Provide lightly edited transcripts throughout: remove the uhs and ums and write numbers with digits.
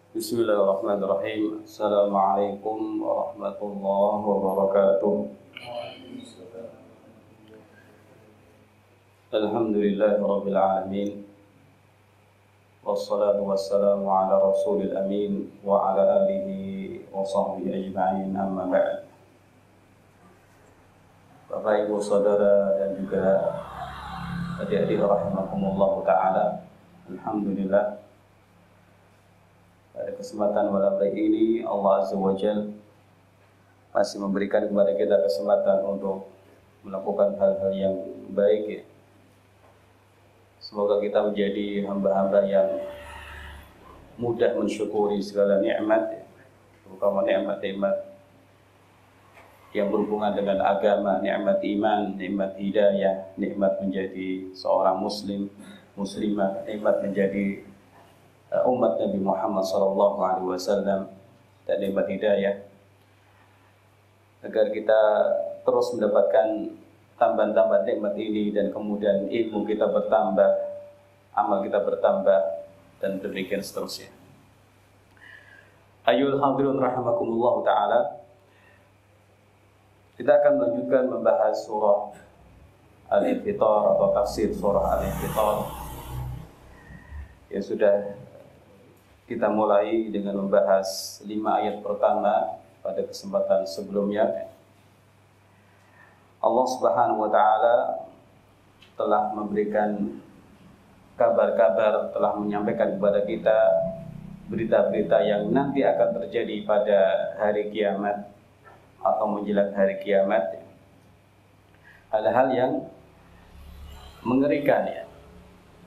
Bismillahirrahmanirrahim. Assalamualaikum warahmatullahi wabarakatuh. Alhamdulillahirabbil alamin. Wassalatu wassalamu ala rasulil amin wa ala alihi wa sahbihi ajma'in, amma ba'd. Bapak Ibu Saudara dan juga adik-adik rahimakumullah taala. Alhamdulillah, pada kesempatan malam hari ini Allah Azza wa Jalla masih memberikan kepada kita kesempatan untuk melakukan hal-hal yang baik ya. Semoga kita menjadi hamba-hamba yang mudah mensyukuri segala nikmat ya, terutama nikmat-nikmat yang berhubungan dengan agama, nikmat iman, nikmat hidayah, nikmat menjadi seorang muslim, muslimah, nikmat menjadi umat Nabi Muhammad SAW, dan nikmat hidayah, agar kita terus mendapatkan tambahan-tambahan nikmat ini, dan kemudian ilmu kita bertambah, amal kita bertambah, dan demikian seterusnya. Ayyuhal hadirun rahimakumullah ta'ala, kita akan melanjutkan membahas surah Al-Infitar atau tafsir surah Al-Infitar yang sudah kita mulai dengan membahas 5 ayat pertama pada kesempatan sebelumnya. Allah Subhanahu wa taala telah memberikan kabar-kabar, telah menyampaikan kepada kita berita-berita yang nanti akan terjadi pada hari kiamat atau menjelang hari kiamat. Hal-hal yang mengerikan ya.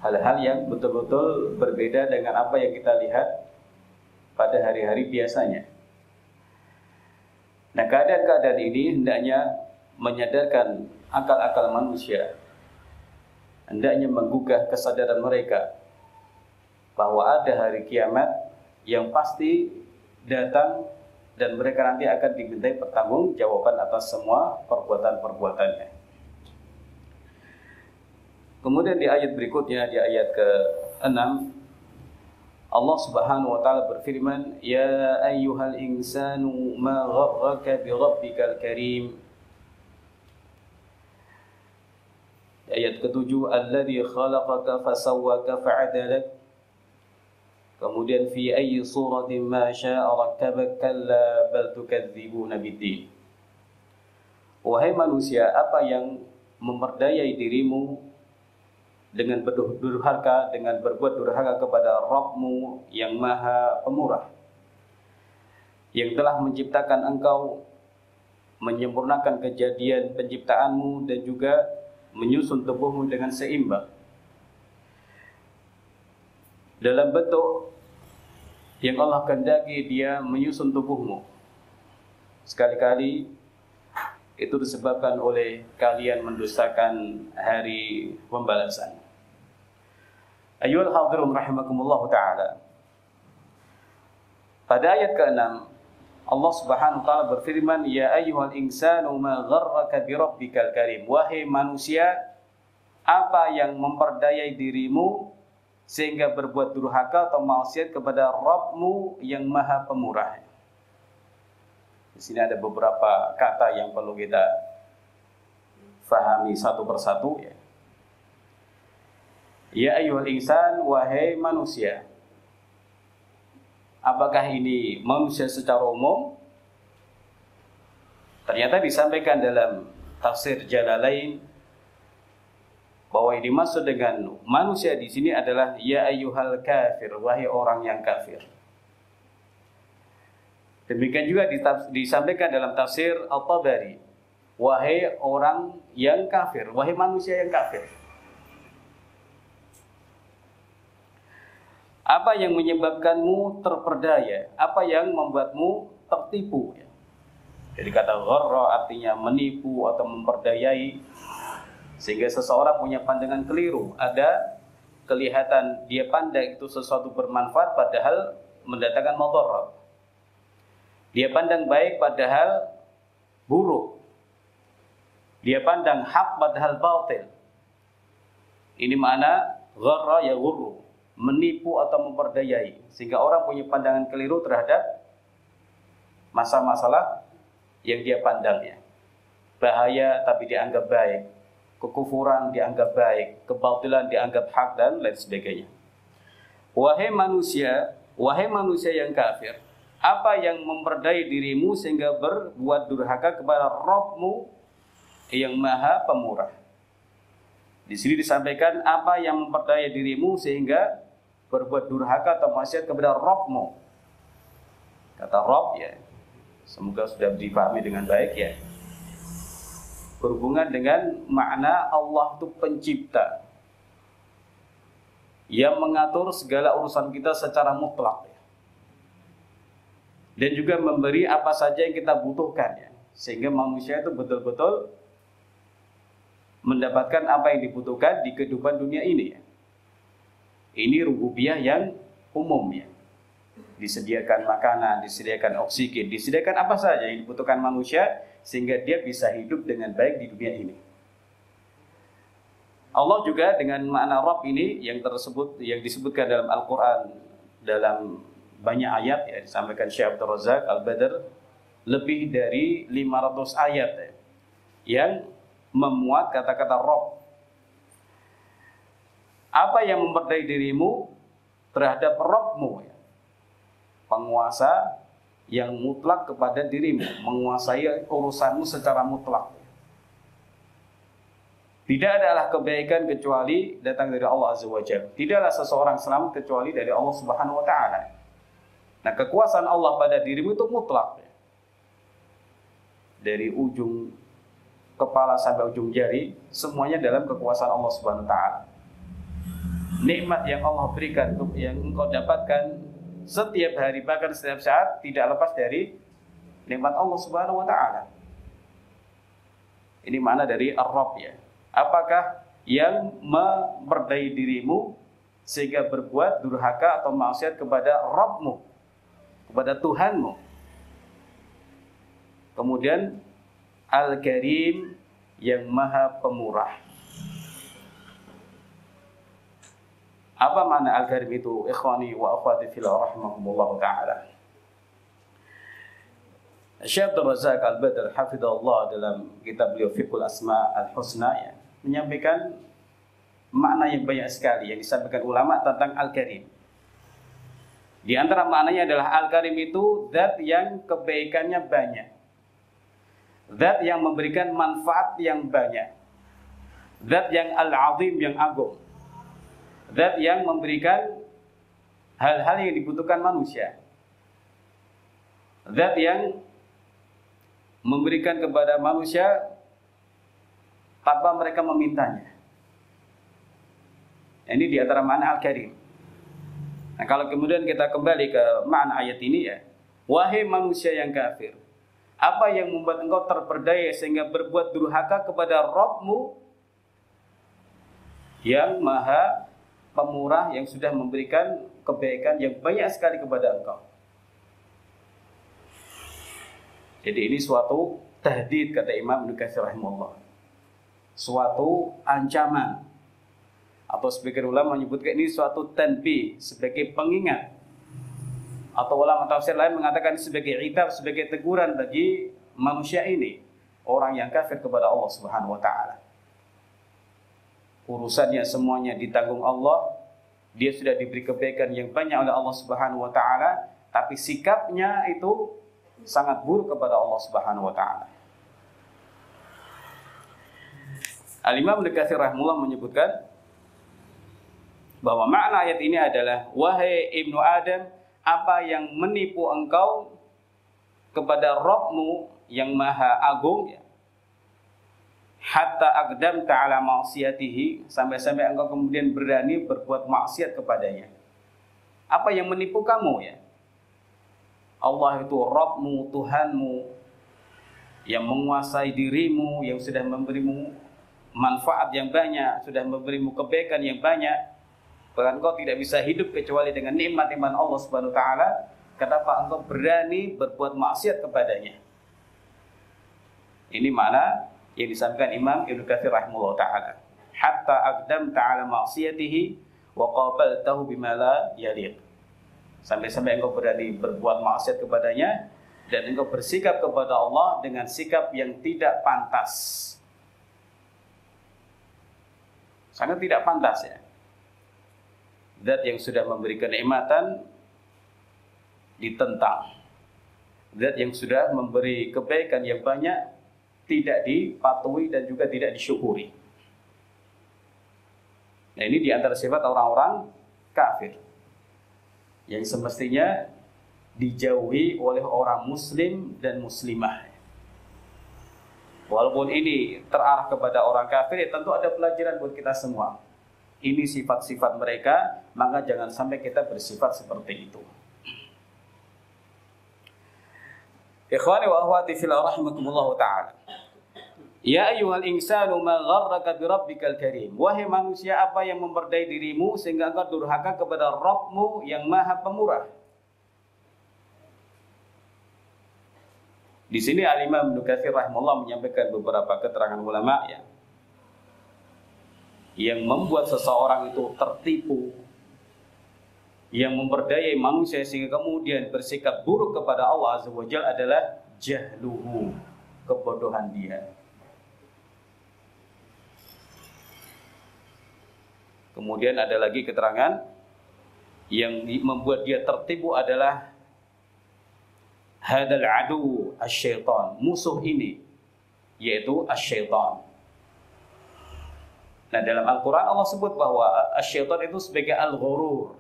Hal-hal yang betul-betul berbeda dengan apa yang kita lihat pada hari-hari biasanya. Nah, keadaan-keadaan ini hendaknya menyadarkan akal-akal manusia, hendaknya menggugah kesadaran mereka bahwa ada hari kiamat yang pasti datang, dan mereka nanti akan dimintai pertanggungjawaban atas semua perbuatan-perbuatannya. Kemudian di ayat berikutnya, di ayat ke-6, Allah Subhanahu wa taala berfirman, "Ya ayyuhal insanu ma gharraka bi rabbikal karim." Ayat ke-7, "Alladzi khalaqaka fasawwaka fa'adalak." Kemudian fi ayyi suratin ma syaa rakkabak kalla bal tukadzibuna biddin. Wahai manusia, apa yang memperdayai dirimu dengan berdurhaka, dengan berbuat durhaka kepada Rabbmu yang Maha Pemurah, yang telah menciptakan engkau, menyempurnakan kejadian penciptaanmu, dan juga menyusun tubuhmu dengan seimbang dalam bentuk yang Allah kehendaki dia menyusun tubuhmu. Sekali-kali itu disebabkan oleh kalian mendustakan hari pembalasan. Ayyuhal hadirun rahimakumullah ta'ala. Pada ayat ke-6, Allah Subhanahu wa ta'ala berfirman, "Ya ayyuhal insanu ma gharraka bi rabbikal karim." Wahai manusia, apa yang memperdayai dirimu sehingga berbuat durhaka atau maksiat kepada Rabbmu yang Maha Pemurah. Di sini ada beberapa kata yang perlu kita fahami satu persatu ya. Ya ayyuhal insan, wahai manusia. Apakah ini manusia secara umum? Ternyata disampaikan dalam tafsir Jalalain bahwa yang dimaksud dengan manusia di sini adalah ya ayyuhal kafir, wahai orang yang kafir. Demikian juga disampaikan dalam tafsir At-Tabari, wahai orang yang kafir, wahai manusia yang kafir. Apa yang menyebabkanmu terperdaya? Apa yang membuatmu tertipu? Jadi kata gharra artinya menipu atau memperdayai, sehingga seseorang punya pandangan keliru. Ada kelihatan dia pandang itu sesuatu bermanfaat padahal mendatangkan madarat. Dia pandang baik padahal buruk. Dia pandang hak padahal batil. Ini makna gharra ya ghurru. menipu atau memperdayai, sehingga orang punya pandangan keliru terhadap masalah yang dia pandang ya. Bahaya tapi dianggap baik, kekufuran dianggap baik, kebatilan dianggap hak, dan lain sebagainya. Wahai manusia yang kafir, apa yang memperdayai dirimu sehingga berbuat durhaka kepada Rabb-mu yang Maha Pemurah? Di sini disampaikan apa yang memperdayai dirimu sehingga berbuat durhaka atau maksiat kepada Rabb-mu. Kata Rabb ya, semoga sudah dipahami dengan baik ya. Berhubungan dengan makna Allah itu pencipta yang mengatur segala urusan kita secara mutlak ya. Dan juga memberi apa saja yang kita butuhkan ya. Sehingga manusia itu betul-betul mendapatkan apa yang dibutuhkan di kehidupan dunia ini ya. Ini rububiyah yang umum ya. Disediakan makanan, disediakan oksigen, disediakan apa saja yang dibutuhkan manusia sehingga dia bisa hidup dengan baik di dunia ini. Allah juga dengan makna Rabb ini yang disebutkan dalam Al-Quran dalam banyak ayat ya, disampaikan Syekh Abdul Razak Al-Badr, lebih dari 500 ayat ya, yang memuat kata-kata Rabb. Apa yang memperdayai dirimu terhadap Rabb-mu ya? Penguasa yang mutlak kepada dirimu, menguasai urusanmu secara mutlak. Tidak adalah kebaikan kecuali datang dari Allah Azza wa Jalla. Tidaklah seseorang selamat kecuali dari Allah Subhanahu wa taala. Nah, kekuasaan Allah pada dirimu itu mutlak. Dari ujung kepala sampai ujung jari, semuanya dalam kekuasaan Allah Subhanahu wa taala. Nikmat yang Allah berikan, yang engkau dapatkan setiap hari, bahkan setiap saat, tidak lepas dari nikmat Allah Subhanahu wa taala. Ini makna dari Ar-Rabb ya. Apakah yang memperdayai dirimu sehingga berbuat durhaka atau maksiat kepada Rabb-mu, kepada Tuhanmu? Kemudian Al-Karim yang Maha Pemurah. Apa makna Al-Karim itu? Ikhwani wa akhwati fillah rahimahumullah ta'ala. Syekh Abdul Razak Al-Badr hafizahullah dalam kitab beliau Fiqhul Asma Al-Husna ya, menyampaikan makna yang banyak sekali yang disampaikan ulama tentang Al-Karim. Di antara maknanya adalah Al-Karim itu zat yang kebaikannya banyak, zat yang memberikan manfaat yang banyak, zat yang Al-Azim yang agung, zat yang memberikan hal-hal yang dibutuhkan manusia, zat yang memberikan kepada manusia tanpa mereka memintanya. Ini di antara makna Al-Karim. Nah, kalau kemudian kita kembali ke makna ayat ini ya, wahai manusia yang kafir, apa yang membuat engkau terperdaya sehingga berbuat durhaka kepada Rabb-mu yang Maha Pemurah, yang sudah memberikan kebaikan yang banyak sekali kepada engkau. Jadi ini suatu tahdid, kata Imam Ibnu Katsir rahimahullah. Suatu ancaman. Atau sebagian ulama menyebutkan ini suatu tanbih, sebagai pengingat. Atau ulama tafsir lain mengatakan sebagai itab, sebagai teguran bagi manusia ini, orang yang kafir kepada Allah Subhanahu wa taala. Urusannya semuanya ditanggung Allah. Dia sudah diberi kebaikan yang banyak oleh Allah Subhanahu wa taala, tapi sikapnya itu sangat buruk kepada Allah Subhanahu wa taala. Al-Imam Ibnu Katsir rahimahullah menyebutkan bahwa makna ayat ini adalah, wahai Ibnu Adam, apa yang menipu engkau kepada Rabb-mu yang Maha Agung ya, hatta aqdam ta'ala ma'siyatihi, sampai-sampai engkau kemudian berani berbuat maksiat kepadanya. Apa yang menipu kamu ya? Allah itu Rabb-mu, Tuhanmu, yang menguasai dirimu, yang sudah memberimu manfaat yang banyak, sudah memberimu kebaikan yang banyak. Bahkan engkau tidak bisa hidup kecuali dengan nikmat-nikmat Allah Subhanahu wa taala. Kenapa engkau berani berbuat maksiat kepadanya? Ini makna yang disampaikan Imam Ibnu Katsir rahimahullah taala. Hatta aqdam ta'ala ma'siyatihi wa qabaltahu bima la yaliq. Sampai-sampai engkau berani berbuat maksiat kepadanya dan engkau bersikap kepada Allah dengan sikap yang tidak pantas. Sangat tidak pantas ya. Zat yang sudah memberikan kenikmatan ditentang. Zat yang sudah memberi kebaikan yang banyak tidak dipatuhi dan juga tidak disyukuri. Nah, ini di antara sifat orang-orang kafir yang semestinya dijauhi oleh orang muslim dan muslimah. Walaupun ini terarah kepada orang kafir, ya tentu ada pelajaran buat kita semua. Ini sifat-sifat mereka, maka jangan sampai kita bersifat seperti itu. Ikhwani wa akhwati fillah rahimakumullah ta'ala. Ya ayyuhal insanu ma gharraka bi rabbikal karim. Wahai manusia, apa yang memperdaya dirimu sehingga engkau durhaka kepada Rabbmu yang Maha Pemurah? Di sini Al-Imam Ibnu Katsir rahimahullah menyampaikan beberapa keterangan ulama ya, yang membuat seseorang itu tertipu, yang memperdayai manusia sehingga kemudian bersikap buruk kepada Allah Azza wa Jalla adalah jahluhu, kebodohan dia. Kemudian ada lagi keterangan yang membuat dia tertipu adalah hadal adu asyaitan, musuh ini yaitu asyaitan. Nah, dalam Al-Quran Allah sebut bahwa asyaitan itu sebagai al-ghurur,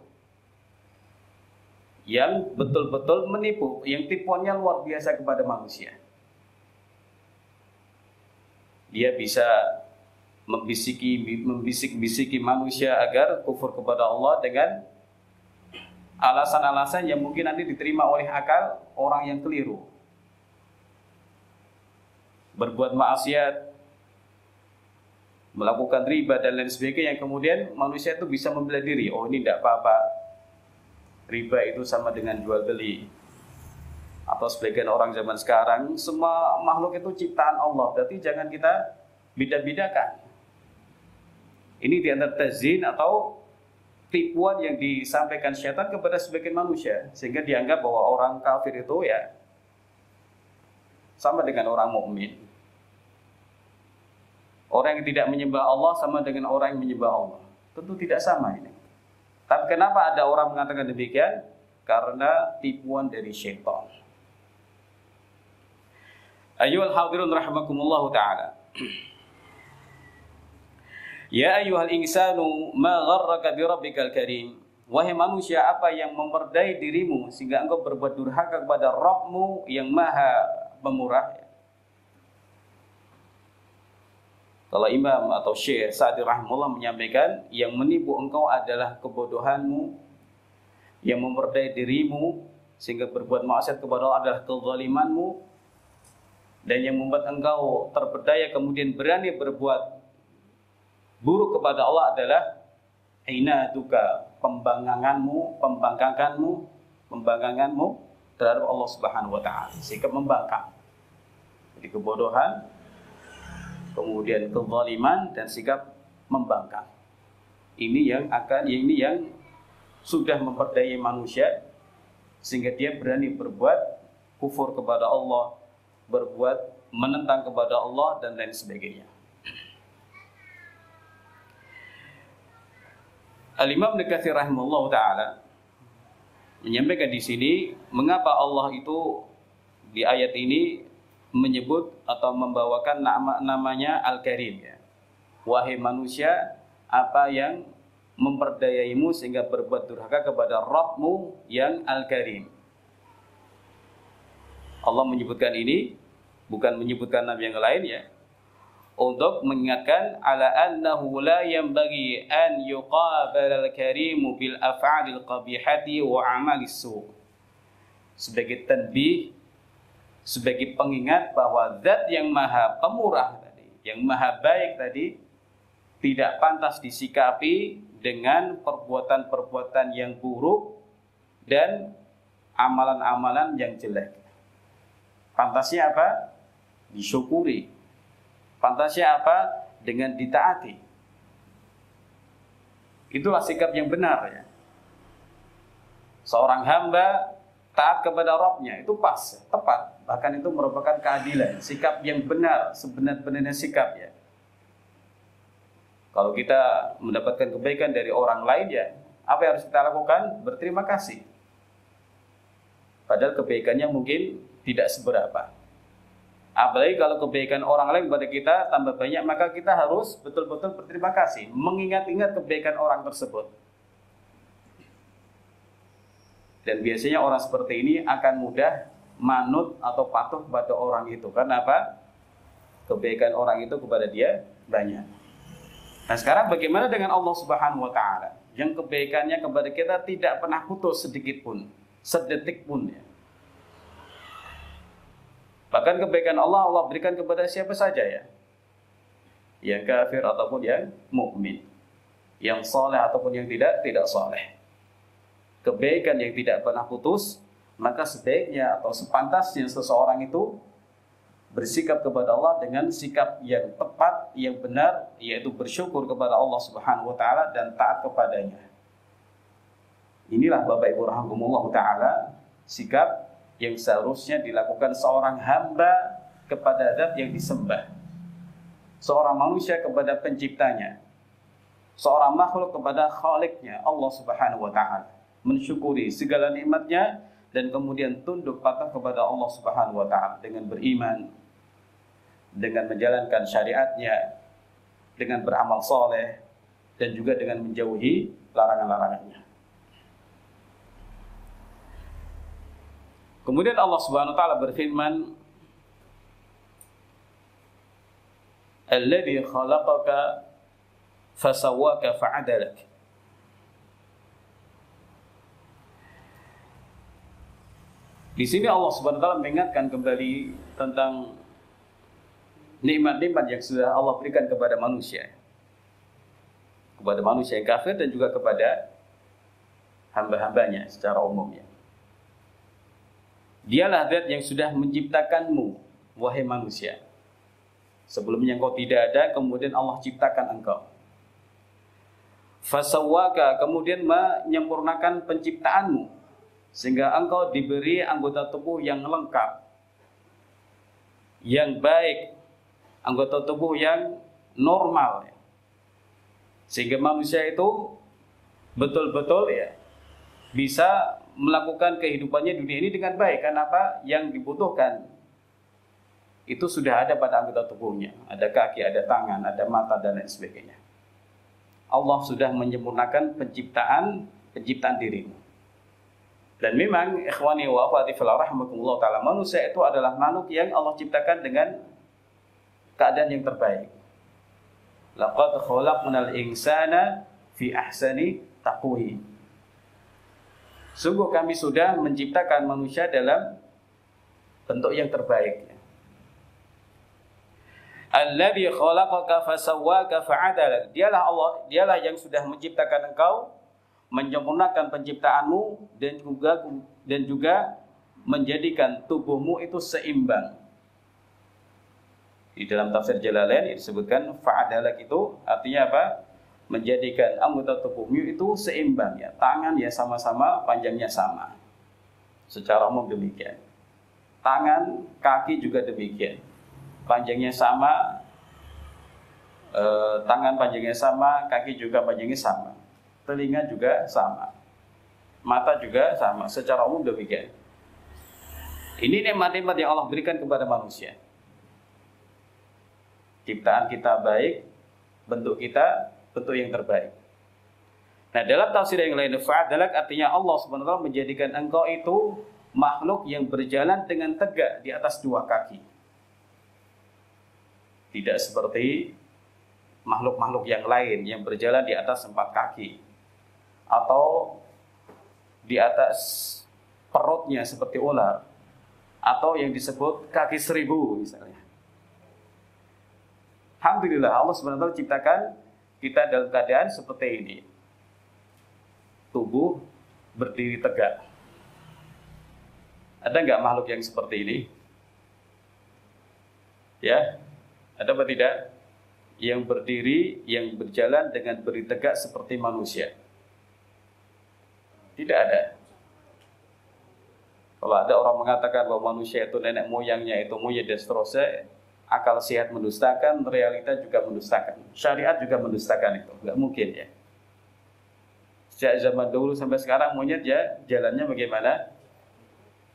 yang betul-betul menipu, yang tipuannya luar biasa kepada manusia. Dia bisa membisik-bisiki manusia agar kufur kepada Allah dengan alasan-alasan yang mungkin nanti diterima oleh akal orang yang keliru. Berbuat maksiat, melakukan riba dan lain sebagainya, yang kemudian manusia itu bisa membela diri. Oh, ini tidak apa-apa. Riba itu sama dengan jual beli. Atau sebagian orang zaman sekarang, semua makhluk itu ciptaan Allah, berarti jangan kita beda-bedakan. Ini di antara tazin atau tipuan yang disampaikan syaitan kepada sebagian manusia, sehingga dianggap bahwa orang kafir itu ya sama dengan orang mukmin. Orang yang tidak menyembah Allah sama dengan orang yang menyembah Allah. Tentu tidak sama ini. Tapi kenapa ada orang mengatakan demikian? Karena tipuan dari syaitan. Ayyuhal hadirun rahimakumullah ta'ala. Ya ayyuhal insanu ma gharraka bi rabbikal karim. Wahai manusia, apa yang memperdaya dirimu sehingga engkau berbuat durhaka kepada Rabbmu yang Maha Pemurah? Kalau Imam atau Syekh Sa'di rahimahullah menyampaikan, yang menipu engkau adalah kebodohanmu, yang memperdaya dirimu sehingga berbuat maksiat kepada Allah adalah kezalimanmu, dan yang membuat engkau terperdaya kemudian berani berbuat buruk kepada Allah adalah inaduka, pembangkanganmu terhadap Allah Subhanahu wa taala, sikap membangkang. Jadi kebodohan, kemudian kezaliman dan sikap membangkang. Ini yang sudah memperdayai manusia sehingga dia berani berbuat kufur kepada Allah, berbuat menentang kepada Allah dan lain sebagainya. Al-Imam Ibnu Katsir rahimahullah ta'ala menyampaikan di sini mengapa Allah itu di ayat ini menyebut atau membawakan namanya Al-Karim ya. Wahai manusia, apa yang memperdayaimu sehingga berbuat durhaka kepada Rabbmu yang Al-Karim. Allah menyebutkan ini, bukan menyebutkan nama yang lain ya, untuk mengingatkan ala annahu la yanbaghi an yuqabala al-karimu bil af'alil qabihati wa amalis su'. Sebagai tanbih, sebagai pengingat bahwa zat yang Maha Pemurah tadi, yang Maha Baik tadi, tidak pantas disikapi dengan perbuatan-perbuatan yang buruk dan amalan-amalan yang jelek. Pantasnya apa? Disyukuri. Pantasnya apa? Dengan ditaati. Itulah sikap yang benar ya. Seorang hamba taat kepada Rabbnya itu pas, tepat. Bahkan itu merupakan keadilan, sikap yang benar, sebenar-benarnya sikap ya. Kalau kita mendapatkan kebaikan dari orang lain ya, apa yang harus kita lakukan? Berterima kasih. Padahal kebaikannya mungkin tidak seberapa. Apalagi kalau kebaikan orang lain kepada kita tambah banyak, maka kita harus betul-betul berterima kasih, mengingat-ingat kebaikan orang tersebut. Dan biasanya orang seperti ini akan mudah manut atau patuh kepada orang itu. Karena apa? Kebaikan orang itu kepada dia banyak. Nah sekarang bagaimana dengan Allah Subhanahu wa ta'ala yang kebaikannya kepada kita tidak pernah putus sedikit pun, sedetik pun ya. Bahkan kebaikan Allah berikan kepada siapa saja ya. Yang kafir ataupun yang mukmin, yang saleh ataupun yang tidak saleh. Kebaikan yang tidak pernah putus, maka sebaiknya atau sepantasnya seseorang itu bersikap kepada Allah dengan sikap yang tepat, yang benar, yaitu bersyukur kepada Allah Subhanahu wa ta'ala dan taat kepadanya. Inilah Bapak Ibu rahimakumullah ta'ala, sikap yang seharusnya dilakukan seorang hamba kepada zat yang disembah. Seorang manusia kepada penciptanya. Seorang makhluk kepada Khaliknya, Allah Subhanahu wa ta'ala. Mensyukuri segala nikmatnya dan kemudian tunduk patuh kepada Allah Subhanahu wa ta'ala dengan beriman, dengan menjalankan syariatnya, dengan beramal soleh, dan juga dengan menjauhi larangan-larangannya. Kemudian Allah Subhanahu wa ta'ala berfirman, Alladzi khalaqaka fasawwaka fa'adalak. Di sini Allah Subhanahu wa ta'ala mengingatkan kembali tentang nikmat-nikmat yang sudah Allah berikan kepada manusia. Kepada manusia yang kafir dan juga kepada hamba-hambanya secara umumnya. Dialah zat yang sudah menciptakanmu, wahai manusia. Sebelumnya engkau tidak ada, kemudian Allah ciptakan engkau. Fasawwaka, kemudian menyempurnakan penciptaanmu, sehingga engkau diberi anggota tubuh yang lengkap, yang baik, anggota tubuh yang normal, sehingga manusia itu betul-betul ya bisa melakukan kehidupannya di dunia ini dengan baik. Karena apa? Yang dibutuhkan itu sudah ada pada anggota tubuhnya. Ada kaki, ada tangan, ada mata, dan lain sebagainya. Allah sudah menyempurnakan penciptaan dirimu. Dan memang ikhwani wa akhwati fillah rahimakumullah ta'ala, manusia itu adalah makhluk yang Allah ciptakan dengan keadaan yang terbaik. Laqad khalaqnal insana fi ahsani taqwim. Sungguh kami sudah menciptakan manusia dalam bentuk yang terbaik. Alladzi khalaqaka fasawwaka fa'adala. Dialah Allah, dialah yang sudah menciptakan engkau, menyempurnakan penciptaanmu dan juga menjadikan tubuhmu itu seimbang. Di dalam tafsir Jalalain disebutkan fa'adalak itu artinya apa? Menjadikan anggota tubuhmu itu seimbang ya. Tangan ya sama-sama, panjangnya sama. Secara umum demikian. Tangan, kaki juga demikian. Panjangnya sama, tangan panjangnya sama, kaki juga panjangnya sama. Telinga juga sama. Mata juga sama. Secara umum demikian. Ini nikmat-nikmat yang Allah berikan kepada manusia. Ciptaan kita baik, bentuk kita bentuk yang terbaik. Nah, dalam tafsir yang lain, fa'adalak artinya Allah Subhanahu wa ta'ala menjadikan engkau itu makhluk yang berjalan dengan tegak di atas dua kaki. Tidak seperti makhluk-makhluk yang lain yang berjalan di atas 4 kaki atau di atas perutnya seperti ular atau yang disebut kaki 1000 misalnya. Alhamdulillah Allah Subhanahu wa ta'ala ciptakan kita dalam keadaan seperti ini. Tubuh berdiri tegak. Ada nggak makhluk yang seperti ini? Ya, ada apa tidak? yang berdiri, yang berjalan dengan berdiri tegak seperti manusia. Tidak ada. Kalau ada orang mengatakan bahwa manusia itu nenek moyangnya itu monyet dan seterusnya, akal sehat mendustakan, realita juga mendustakan, syariat juga mendustakan itu. Nggak mungkin ya. Sejak zaman dahulu sampai sekarang monyet ya jalannya bagaimana?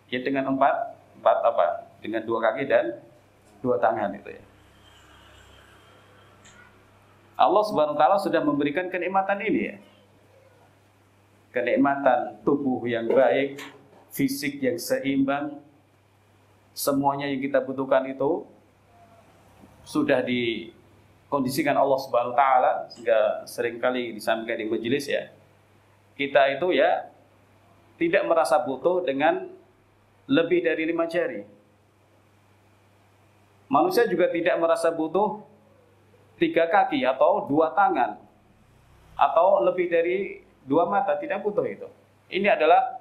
Ya dengan empat apa? Dengan 2 kaki dan 2 tangan itu ya. Allah Subhanahu wa taala sudah memberikan kenikmatan ini ya. Kenikmatan tubuh yang baik, fisik yang seimbang, semuanya yang kita butuhkan itu sudah dikondisikan Allah Subhanahu wa taala, sehingga seringkali disampaikan di majelis ya. Kita itu ya tidak merasa butuh dengan lebih dari 5 jari. Manusia juga tidak merasa butuh 3 kaki atau 2 tangan atau lebih dari 2 mata, tidak butuh itu. Ini adalah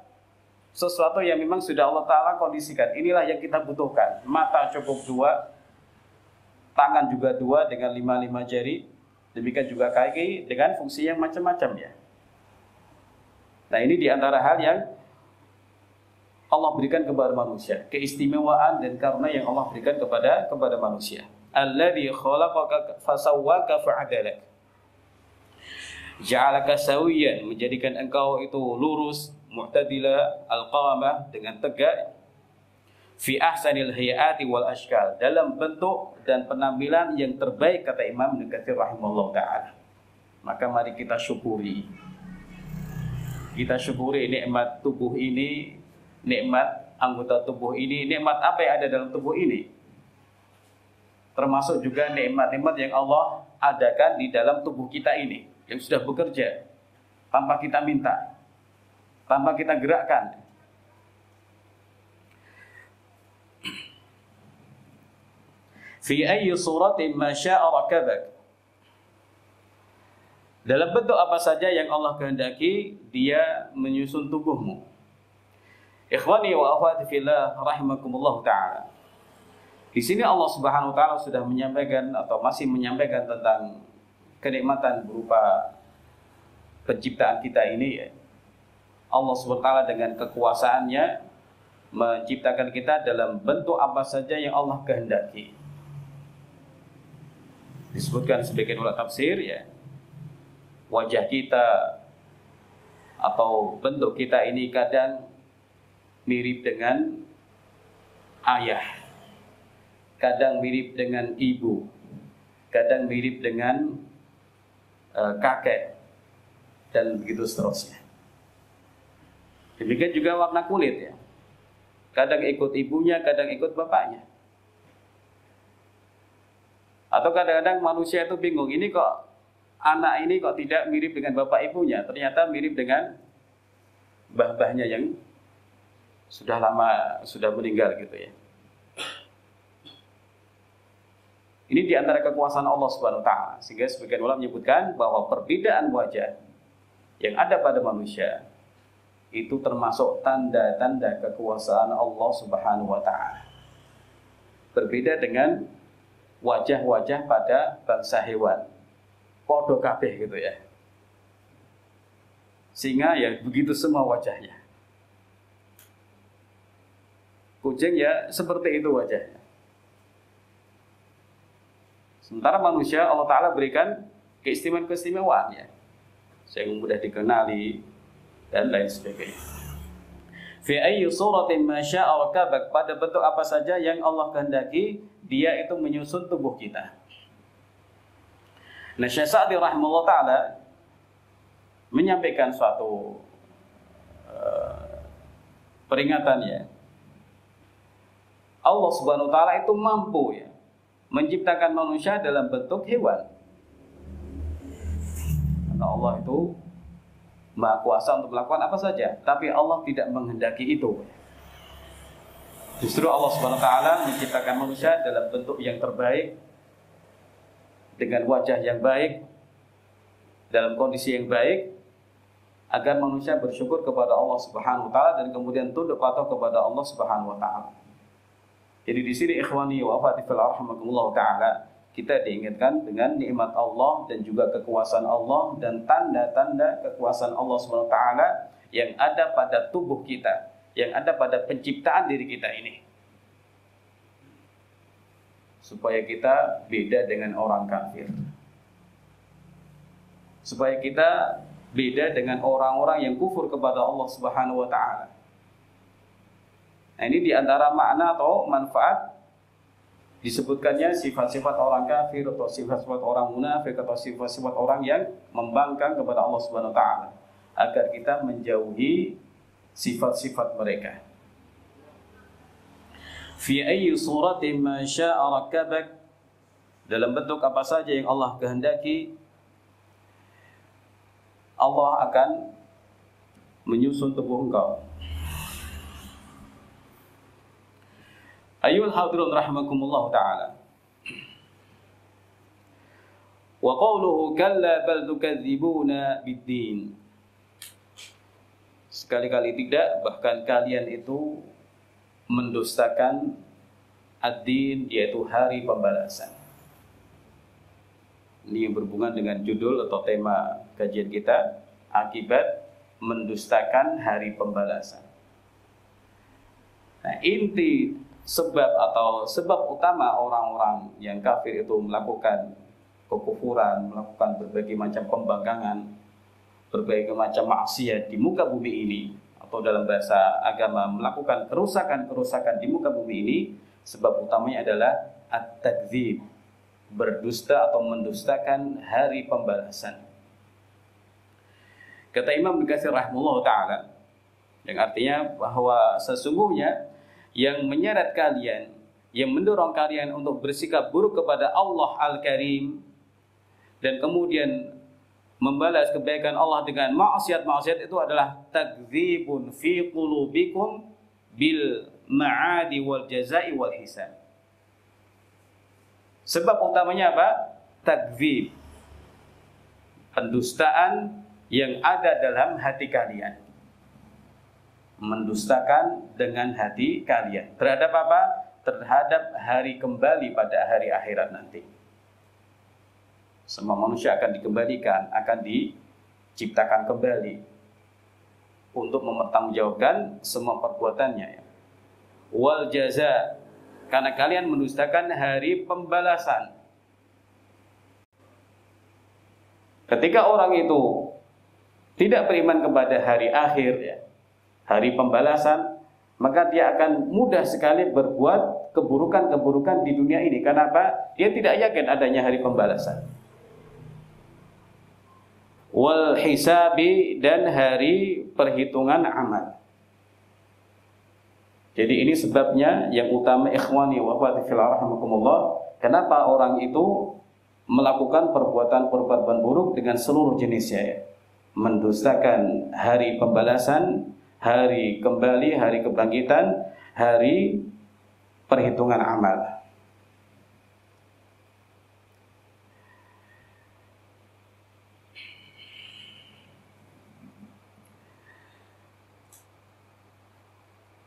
sesuatu yang memang sudah Allah Ta'ala kondisikan. Inilah yang kita butuhkan. Mata cukup 2, tangan juga 2 dengan 5 jari, demikian juga kaki dengan fungsi yang macam-macam ya. Nah ini diantara hal yang Allah berikan kepada manusia, keistimewaan dan karunia yang Allah berikan kepada manusia. Alladzi khalaqaka fasawwaka fa'adalak. Ja'alaka sawiyan, menjadikan engkau itu lurus, mu'tadila, al-qamah, dengan tegak, fi ahsanil hayati wal ashkal, dalam bentuk dan penampilan yang terbaik, kata Imam Ibnu Katsir rahimahullah ta'ala. Maka mari kita syukuri. Kita syukuri nikmat tubuh ini, nikmat anggota tubuh ini, nikmat apa yang ada dalam tubuh ini. Termasuk juga nikmat-nikmat yang Allah adakan di dalam tubuh kita ini, yang sudah bekerja tanpa kita minta, tanpa kita gerakkan. Fi ayyi suratin ma syaa rakabak. Dalam bentuk apa saja yang Allah kehendaki, Dia menyusun tubuhmu. Ikhwani wa akhwati fillah rahimakumullah ta'ala. Di sini Allah Subhanahu wa taala sudah menyampaikan atau masih menyampaikan tentang kenikmatan berupa penciptaan kita ini ya. Allah Subhanahu wa taala dengan kekuasaannya menciptakan kita dalam bentuk apa saja yang Allah kehendaki. Disebutkan sebagian ulama tafsir ya, wajah kita atau bentuk kita ini kadang mirip dengan ayah, kadang mirip dengan ibu, kadang mirip dengan kakek, dan begitu seterusnya. Demikian juga warna kulit ya, kadang ikut ibunya, kadang ikut bapaknya. Atau kadang-kadang manusia itu bingung, ini kok anak ini kok tidak mirip dengan bapak ibunya, ternyata mirip dengan mbah-mbahnya yang sudah lama, sudah meninggal gitu ya. Ini diantara kekuasaan Allah Subhanahu wa taala, sehingga sebagian ulama menyebutkan bahwa perbedaan wajah yang ada pada manusia itu termasuk tanda-tanda kekuasaan Allah Subhanahu wa taala. Berbeda dengan wajah-wajah pada bangsa hewan, podo kabeh gitu ya. Singa ya begitu semua wajahnya. Kucing ya seperti itu wajahnya. Sementara manusia Allah Ta'ala berikan keistimewaan ya, sehingga mudah dikenali dan lain sebagainya. Fi ayyi suratin ma syaa rakabak, pada bentuk apa saja yang Allah kehendaki, Dia itu menyusun tubuh kita. Nah, Syekh Sa'di rahimahullah ta'ala menyampaikan suatu peringatan ya. Allah Subhanahu wa taala itu mampu ya menciptakan manusia dalam bentuk hewan. Karena Allah itu Maha Kuasa untuk melakukan apa saja, tapi Allah tidak menghendaki itu. Justru Allah Subhanahu wa taala menciptakan manusia dalam bentuk yang terbaik, dengan wajah yang baik, dalam kondisi yang baik, agar manusia bersyukur kepada Allah Subhanahu wa taala dan kemudian tunduk patuh kepada Allah Subhanahu wa taala. Jadi di sini ikhwani wa akhwati fillah rahimakumullah taala, kita diingatkan dengan nikmat Allah dan juga kekuasaan Allah dan tanda-tanda kekuasaan Allah Subhanahu wa taala yang ada pada tubuh kita, yang ada pada penciptaan diri kita ini. Supaya kita beda dengan orang kafir. Supaya kita beda dengan orang-orang yang kufur kepada Allah Subhanahu wa taala. Nah, ini diantara makna atau manfaat disebutkannya sifat-sifat orang kafir atau sifat-sifat orang munafik atau sifat-sifat orang yang membangkang kepada Allah Subhanahu wa taala agar kita menjauhi sifat-sifat mereka. Fi ayyi suratin ma syaa'a rakkabak, dalam bentuk apa saja yang Allah kehendaki Allah akan menyusun tubuh engkau. Ayyuhal hadirun rahimakumullah ta'ala. Wa qawluhu kalla bal tukadzibuna biddin. Sekali-kali tidak, bahkan kalian itu mendustakan ad-din, yaitu hari pembalasan. Ini berhubungan dengan judul atau tema kajian kita, akibat mendustakan hari pembalasan. Nah, inti sebab atau sebab utama orang-orang yang kafir itu melakukan kekufuran, melakukan berbagai macam pembangkangan, berbagai macam maksiat di muka bumi ini, atau dalam bahasa agama melakukan kerusakan-kerusakan di muka bumi ini, sebab utamanya adalah at-takdzib, berdusta atau mendustakan hari pembalasan. Kata Imam Ibnu Katsir rahimahullah ta'ala, yang artinya bahwa sesungguhnya yang menyeret kalian, yang mendorong kalian untuk bersikap buruk kepada Allah Al-Karim dan kemudian membalas kebaikan Allah dengan maksiat-maksiat itu adalah takdzibun fi qulubikum bil ma'adi wal jazai wal hisab. Sebab utamanya apa? Takdzib, pendustaan yang ada dalam hati kalian. Mendustakan dengan hati kalian terhadap apa? Terhadap hari kembali pada hari akhirat nanti. Semua manusia akan dikembalikan, akan diciptakan kembali untuk mempertanggungjawabkan semua perbuatannya. Wal jaza, karena kalian mendustakan hari pembalasan. Ketika orang itu tidak beriman kepada hari akhir, ya, hari pembalasan, maka dia akan mudah sekali berbuat keburukan-keburukan di dunia ini. Karena apa? Dia tidak yakin adanya hari pembalasan. Wal hisabi, dan hari perhitungan amal. Jadi ini sebabnya yang utama, ikhwani wa akhwati fillah rahimakumullah, kenapa orang itu melakukan perbuatan-perbuatan buruk dengan seluruh jenisnya, ya. Mendustakan hari pembalasan, hari kembali, hari kebangkitan, hari perhitungan amal.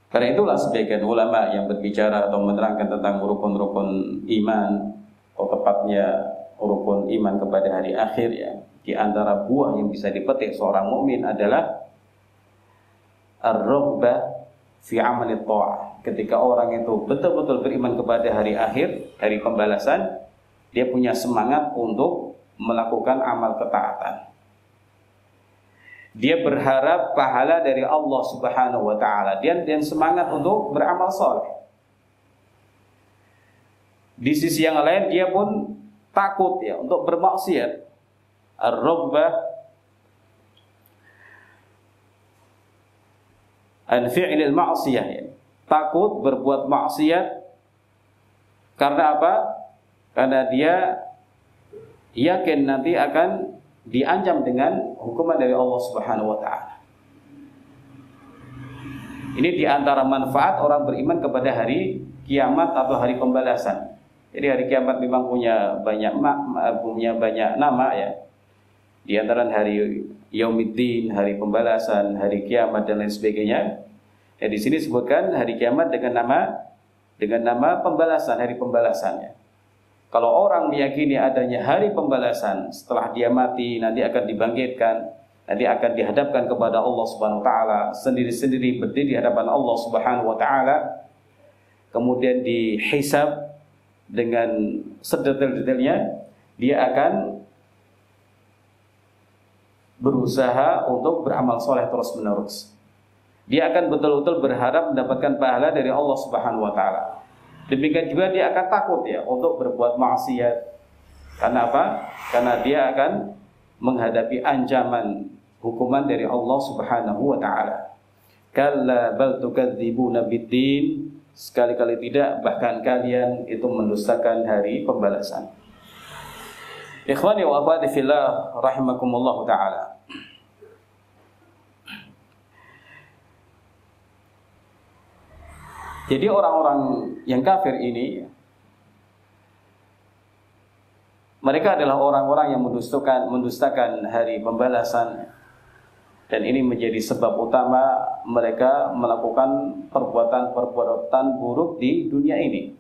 Karena itulah sebagian ulama yang berbicara atau menerangkan tentang rukun-rukun iman, atau tepatnya rukun iman kepada hari akhir, ya. Di antara buah yang bisa dipetik seorang mukmin adalah ar-raghbah fi amali tha'ah. Ketika orang itu betul-betul beriman kepada hari akhir, hari pembalasan, dia punya semangat untuk melakukan amal ketaatan. Dia berharap pahala dari Allah Subhanahu wa taala, dan semangat untuk beramal saleh. Di sisi yang lain dia pun takut, ya, untuk bermaksiat. Ar-raghbah an fi'lil ma'siyah, ya. Takut berbuat maksiat. Karena apa? Karena dia yakin nanti akan diancam dengan hukuman dari Allah Subhanahu wa taala. Ini diantara manfaat orang beriman kepada hari kiamat atau hari pembalasan. Jadi hari kiamat memang punya banyak nama, ya. Di antara hari Yaumiddin, hari pembalasan, hari kiamat dan lain sebagainya. Ya, di sini disebutkan hari kiamat dengan nama pembalasan, hari pembalasannya. Kalau orang meyakini adanya hari pembalasan, setelah dia mati nanti akan dibangkitkan, nanti akan dihadapkan kepada Allah Subhanahu wa taala, sendiri-sendiri berdiri di hadapan Allah Subhanahu wa taala, kemudian dihisab dengan sedetail-detailnya, dia akan berusaha untuk beramal soleh terus-menerus. Dia akan betul-betul berharap mendapatkan pahala dari Allah Subhanahu wa taala. Demikian juga dia akan takut ya untuk berbuat maksiat. Karena apa? Karena dia akan menghadapi ancaman hukuman dari Allah Subhanahu wa taala. Kalla bal tukadzibuna biddin, sekali-kali tidak, bahkan kalian itu mendustakan hari pembalasan. Ikhwani wa akhwati fillah rahimakumullah taala. Jadi orang-orang yang kafir ini, mereka adalah orang-orang yang mendustakan hari pembalasan, dan ini menjadi sebab utama mereka melakukan perbuatan-perbuatan buruk di dunia ini.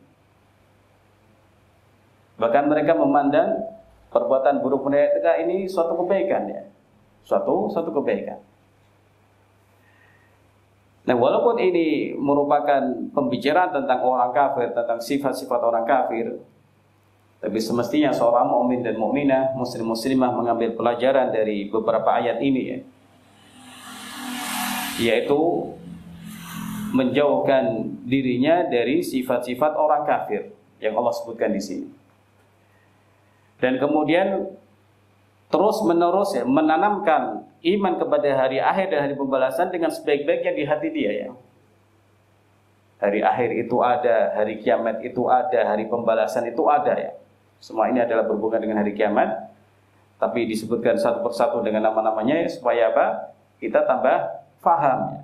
Bahkan mereka memandang perbuatan buruk mereka ini suatu kebaikan ya, suatu kebaikan. Nah, walaupun ini merupakan pembicaraan tentang orang kafir, tentang sifat-sifat orang kafir, tapi semestinya seorang mukmin dan mukminah, muslim-muslimah mengambil pelajaran dari beberapa ayat ini ya, yaitu menjauhkan dirinya dari sifat-sifat orang kafir yang Allah sebutkan di sini. Dan kemudian terus-menerus ya, menanamkan iman kepada hari akhir dan hari pembalasan dengan sebaik-baiknya di hati dia ya. Hari akhir itu ada, hari kiamat itu ada, hari pembalasan itu ada ya. Semua ini adalah berhubungan dengan hari kiamat, tapi disebutkan satu persatu dengan nama-namanya ya, supaya apa? Kita tambah faham ya,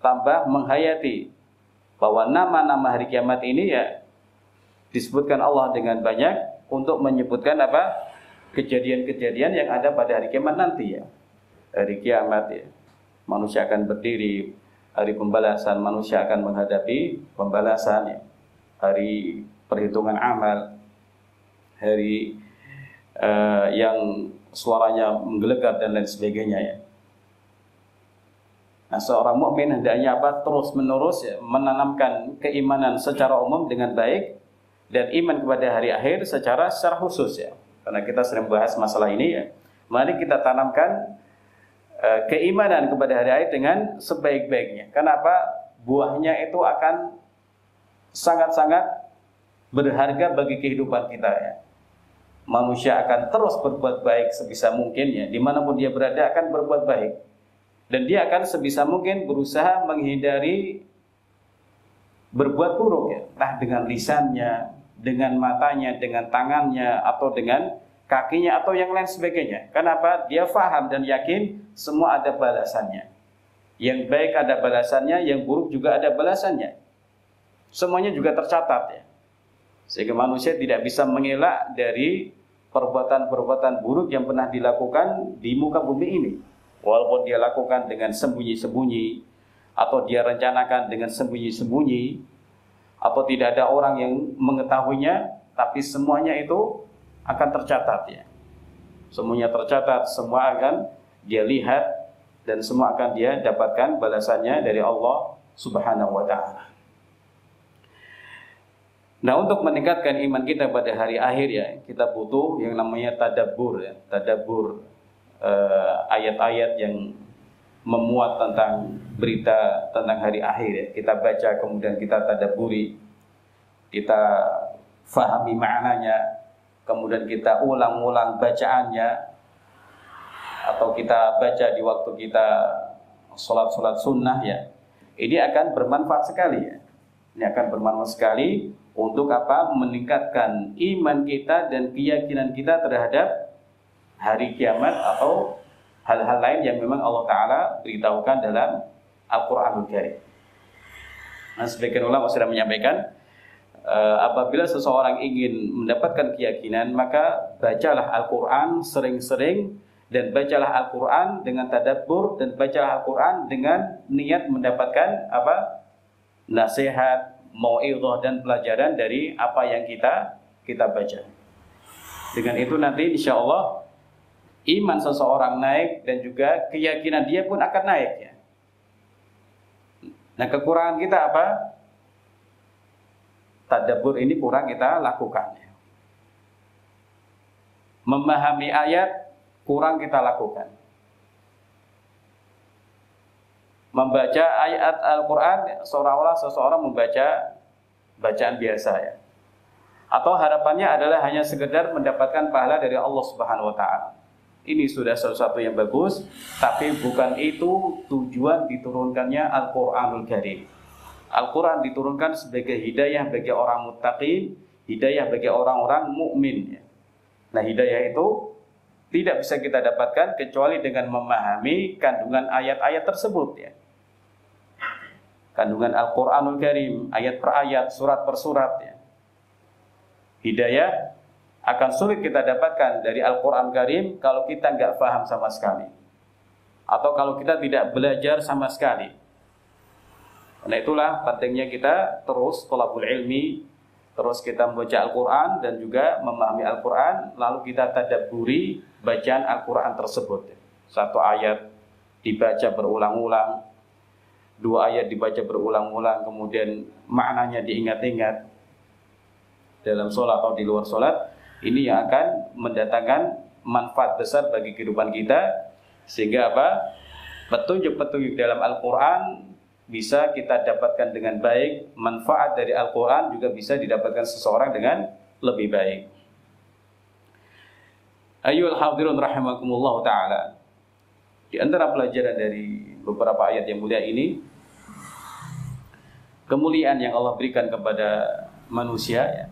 tambah menghayati bahwa nama-nama hari kiamat ini ya disebutkan Allah dengan banyak untuk menyebutkan apa? Kejadian-kejadian yang ada pada hari kiamat nanti ya. Hari kiamat ya, manusia akan berdiri. Hari pembalasan, manusia akan menghadapi pembalasan ya. Hari perhitungan amal, hari yang suaranya menggelegar dan lain sebagainya ya. Nah, seorang mukmin hendaknya apa? Terus-menerus ya, menanamkan keimanan secara umum dengan baik, dan iman kepada hari akhir secara khusus ya. Karena kita sering bahas masalah ini ya, mari kita tanamkan keimanan kepada hari akhir dengan sebaik-baiknya. Kenapa? Buahnya itu akan sangat-sangat berharga bagi kehidupan kita ya. Manusia akan terus berbuat baik sebisa mungkin ya, dimanapun dia berada akan berbuat baik, dan dia akan sebisa mungkin berusaha menghindari berbuat buruk ya, entah dengan lisannya, dengan matanya, dengan tangannya, atau dengan kakinya, atau yang lain sebagainya. Kenapa? Dia faham dan yakin semua ada balasannya. Yang baik ada balasannya, yang buruk juga ada balasannya. Semuanya juga tercatat ya. Sehingga manusia tidak bisa mengelak dari perbuatan-perbuatan buruk yang pernah dilakukan di muka bumi ini. Walaupun dia lakukan dengan sembunyi-sembunyi, atau dia rencanakan dengan sembunyi-sembunyi, atau tidak ada orang yang mengetahuinya, tapi semuanya itu akan tercatat ya. Semuanya tercatat, semua akan dia lihat, dan semua akan dia dapatkan balasannya dari Allah Subhanahu wa taala. Nah, untuk meningkatkan iman kita pada hari akhir ya, kita butuh yang namanya tadabbur ya, tadabbur ayat-ayat yang memuat tentang berita tentang hari akhir ya. Kita baca, kemudian kita tadabburi, kita fahami maknanya, kemudian kita ulang-ulang bacaannya, atau kita baca di waktu kita sholat sunnah ya. Ini akan bermanfaat sekali ya. Ini akan bermanfaat sekali untuk apa? Meningkatkan iman kita dan keyakinan kita terhadap hari kiamat atau hal-hal lain yang memang Allah Ta'ala beritahukan dalam Al-Quranul Karim. Nah, sebagian ulama sudah menyampaikan, apabila seseorang ingin mendapatkan keyakinan, maka bacalah Al-Quran sering-sering, dan bacalah Al-Quran dengan tadabbur, dan bacalah Al-Quran dengan niat mendapatkan apa? Nasihat, mau'idhah dan pelajaran dari apa yang kita kita baca. Dengan itu nanti insya Allah iman seseorang naik dan juga keyakinan dia pun akan naik ya. Nah, kekurangan kita apa? Tadabbur ini kurang kita lakukan. Memahami ayat kurang kita lakukan. Membaca ayat Al-Quran seolah-olah seseorang membaca bacaan biasa ya. Atau harapannya adalah hanya sekedar mendapatkan pahala dari Allah Subhanahu wa taala. Ini sudah sesuatu yang bagus, tapi bukan itu tujuan diturunkannya Al-Qur'anul Karim. Al-Quran diturunkan sebagai hidayah bagi orang muttaqin, hidayah bagi orang-orang mukmin. Nah, hidayah itu tidak bisa kita dapatkan kecuali dengan memahami kandungan ayat-ayat tersebut ya. Kandungan Al-Qur'anul Karim, ayat per ayat, surat per surat ya. Hidayah akan sulit kita dapatkan dari Al-Qur'an Karim kalau kita nggak paham sama sekali. Atau kalau kita tidak belajar sama sekali. Karena itulah pentingnya kita terus thalabul ilmi, terus kita membaca Al-Quran dan juga memahami Al-Quran, lalu kita tadabburi bacaan Al-Quran tersebut. Satu ayat dibaca berulang-ulang, dua ayat dibaca berulang-ulang, kemudian maknanya diingat-ingat dalam sholat atau di luar sholat. Ini yang akan mendatangkan manfaat besar bagi kehidupan kita, sehingga apa? Petunjuk-petunjuk dalam Al-Quran bisa kita dapatkan dengan baik, manfaat dari Al-Quran juga bisa didapatkan seseorang dengan lebih baik. Ayyuhal hadirun rahimakumullah ta'ala. Di antara pelajaran dari beberapa ayat yang mulia ini, kemuliaan yang Allah berikan kepada manusia ya,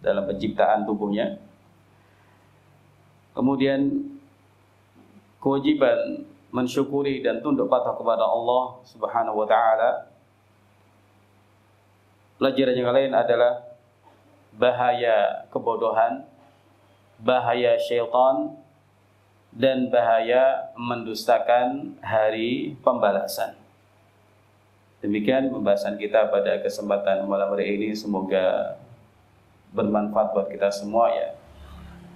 dalam penciptaan tubuhnya. Kemudian kewajiban mensyukuri dan tunduk patuh kepada Allah Subhanahu wa taala. Pelajaran yang lain adalah bahaya kebodohan, bahaya syaitan, dan bahaya mendustakan hari pembalasan. Demikian pembahasan kita pada kesempatan malam hari ini, semoga bermanfaat buat kita semua ya.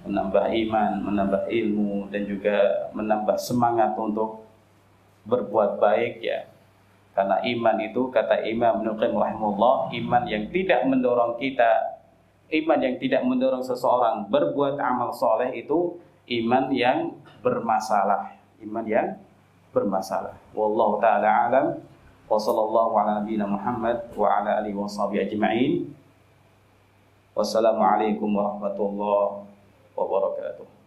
Menambah iman, menambah ilmu, dan juga menambah semangat untuk berbuat baik ya. Karena iman itu, kata Imam Ibnu Qayyim rahimahullah, iman yang tidak mendorong kita, iman yang tidak mendorong seseorang berbuat amal soleh itu iman yang bermasalah, iman yang bermasalah. Wallahu taala alam, wa sallallahu ala nabiyina Muhammad wa ala alihi wa sahbihi ajma'in. Wassalamualaikum warahmatullahi wabarakatuh.